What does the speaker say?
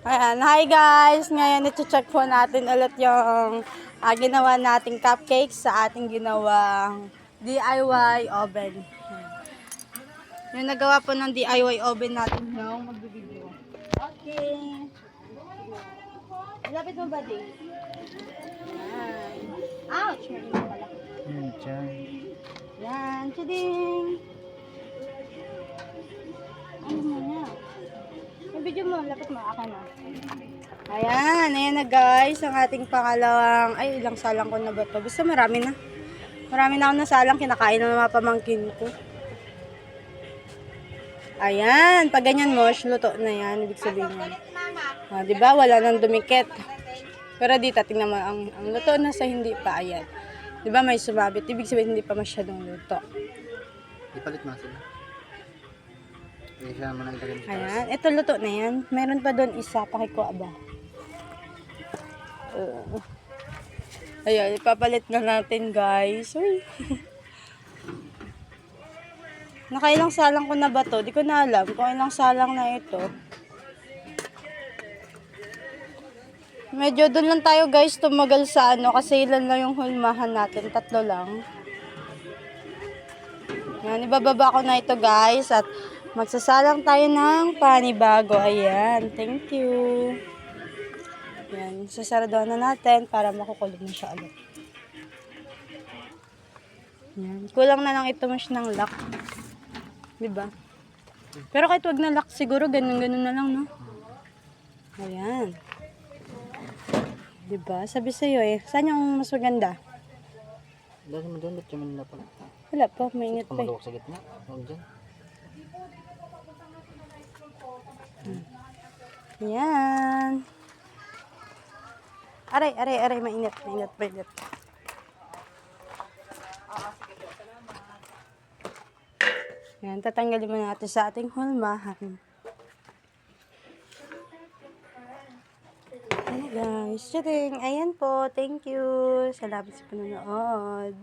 Ayan, hi guys! Ngayon, iti-check po natin ulit yung ginawa nating cupcakes sa ating ginawang DIY oven. Yung nagawa po ng DIY oven natin ng magbibideo. Okay. Lapit mo ba, Dave? Ayan. Ouch! May ino pala. Yan, chiding! Ano mo na? Yung video mo, lapit mo. Akin na. Ayan na guys, ang ating pangalawang, ilang salang ko na ba ito? Basta marami na. Marami na ako nasalang, kinakain na ng mga pamangkin ko. Ayan, pag ganyan mo, luto na yan, ibig sabihin yan. Diba, wala nang dumikit. Pero dito, tingnan mo, ang luto na sa hindi pa, ayan. Diba, may sumabit, ibig sabihin hindi pa masyadong luto. Ipalit mo sila. Ayan, ito luto na yan. Meron pa doon isa, pakikuha ba? Ayan, ipapalit na natin guys. Uy. Nakailang salang ko na ba to? Di ko na alam kung ilang salang na ito. Medyo doon lang tayo guys tumagal sa kasi ilan lang yung hulmahan natin. 3 lang. Yan, ibababa ko na ito guys at magsasalang tayo ng panibago. Ayan, thank you. Yan, sasaraduhan na natin para makukulog na siya ulit. Yan, kulang na lang ito mas ng lock. Diba? Pero kahit wag na lock siguro, ganun-ganun na lang, no? Ayan. Diba? Sabi sa'yo saan yung mas maganda? Dahil mo doon, ba't yung manila pa? Wala pa, mainit pa Kumalawak sa gitna. Huwag dyan. Ayan. Aray, mainit. Yan, tatanggalin mo natin sa ating hulmahan. Ayan guys, ayan po, thank you. Salamat sa panonood.